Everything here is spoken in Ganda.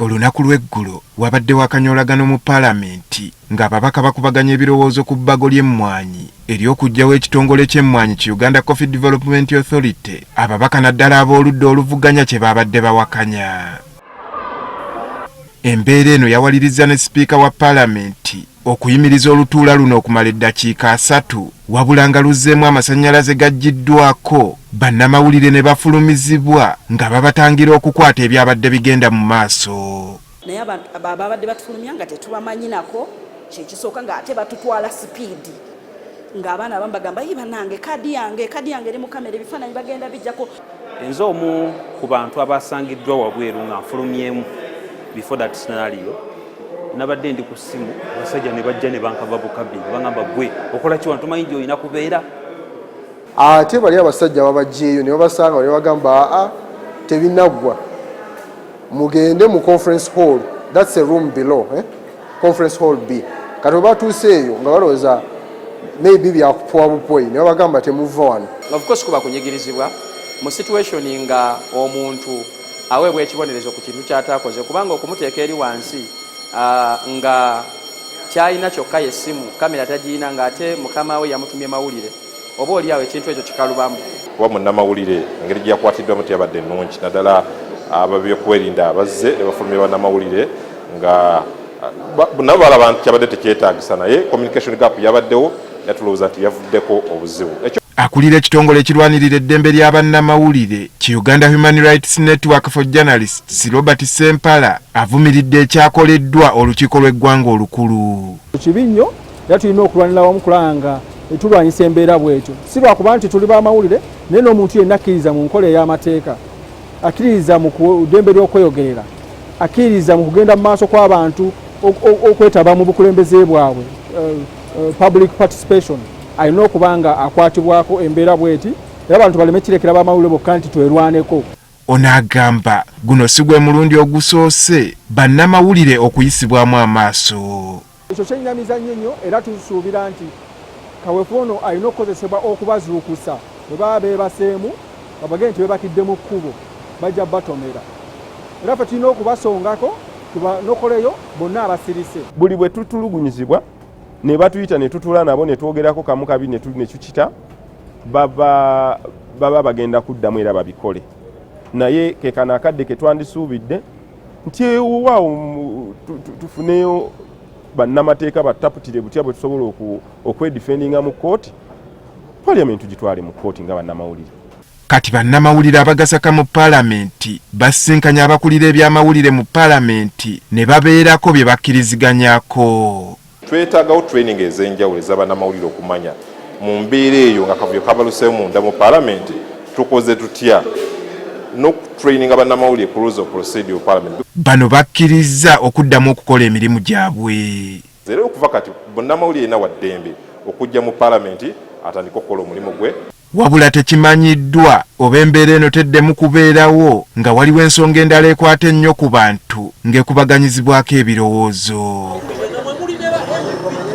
Olunaku lw'eggulo wabaddewo akanyolagano mu Paalamenti ng'ababaka bakubaganya ebirowoozo ku bbago ly'emmwanyi ery'okuggyawo ekitongole ky'emmwanyi ki Uganda Coffee Development Authority, ababaka naddala ab'oludda oluvuganya kye baabadde bawakanya. Embeera eno yawaliriza ne sipiika wa Paalamenti okuyimiriza olutuula luno okumala eddakiika 3 wabula nga luzzeemu amasannyalaze gaggiddwako, bannamawulire ne bafulumizibwa nga babatangira okukwata ebyabadde bigenda mu maaso. Naye abantu ababadde batufulumya nga tetubamanyinako, kyekisooka nga ate batutwala sipiidi ng'abaana abamu bagamba banange kadi yange eri mu kamera ebifaananyi bagenda bijjako. Nze omu ku bantu abasangiddwa wabweru nga nfulumyemu before that scenario, nabadde ndi ku ssimu abasajja ne bajja ne bankava bukabi ne bangamba gwe okola ki wano tumanyi nti olina kubeera. Ate bali abasajja babajjeeyo ne babasanga ne bagamba tebinaggwa, mugende mu conference hall, that's a room below, conference hall B. Kati batuuseeyo nga balowooza maybe byakupowa bupoyi ne babagamba temuva wano. Of course kuba kunyigirizibwa mu situation nga omuntu aweebwa ekibonerezo ku kintu kyataakoze, kubanga okumuteeka eri wansi nga kyalina kyokka yessimu kamera tagiyina ng'ate mukama we yamutumye mawulire, oba oliawo ekintu ekyo kikalubamu. Kuba munnamawulire engeri gye yakwatiddwamu teyabadde nnungi, naddala ababyokwerinda abazze ne bafulumya bannamawulire nga nabo balaba nti kyabadde tekyetaagisa, naye communication gap yabaddewo yatulowooza nti yavuddeko obuzibu. Akulira ekitongole ekirwanirira eddembe lya bannamawulire ki Uganda Human Rights Network for Journalists, Robert Sempala avumiridde ekyakoleddwa olukiiko lw'eggwanga olukulu. Kibi nnyo era tulina okulwanira wamu kulanga tulwanyisa embeera bwetyo, si lwakuba nti tuli bamawulire, naye n'omuntu yenna akkiriza mu nkola ey'amateeka, akkiriza mu ddembe ly'okweyogerera, akkiriza mu kugenda mu maaso kw'abantu okwetaba mu bukulembeze bwabwe, public participation, alina okuba nga akwatibwako embeera bweti era abantu baleme kirekera bamawulire bokka nti twerwaneko. Ono agamba guno si gwe mulundi ogusoose bannamawulire okuyisibwamu amaaso. Ekyo kyennyamiza nnyo era tusuubira nti kaweefube ono alina okukozesebwa okubazuukusa bwe baba beebaseemu babage nti bebakidde mu kkubo bajja batomera, era ffe tulina okubasongako tubanokoleyo bonna abasirise. Buli bwe tutulugunyizibwa ne batuyita ne tutula nabo ne twogerako kamu kabi ne tukita baba bagenda kuddamu era babikole, naye kekana akadde ke twandisuubidde nti waawo tufuneyo bannamateeka battaputire butya bwe tusobola okwedifendinga mu kooti, paliamenti gitwale mu kooti nga bannamawulire. Kati bannamawulire abagasaka mu Paalamenti basinkanya abakulira ebyamawulire mu Paalamenti ne babeerako bye bakkiriziganyako. Twetaagawo training ez'enjawulo ez'abannamawulire okumanya mu mbeera eyo nga kavuyo kabaluseewo munda mu Paalamenti tukoze tutya n'okutraininga bannamawulire ku rules of procedure Paalamenti. Bano bakkiriza okuddamu okukola emirimu gyabwe. Era okuva kati bannamawulire yenna wa ddembe okujja mu Paalamenti atandika okukola omulimu gwe. Wabula tekimanyiddwa oba embeera eno teddemu kubeerawo nga waliwo ensonga endala ekwata ennyo ku bantu ng'ekubaganyizibwako ebirowoozo.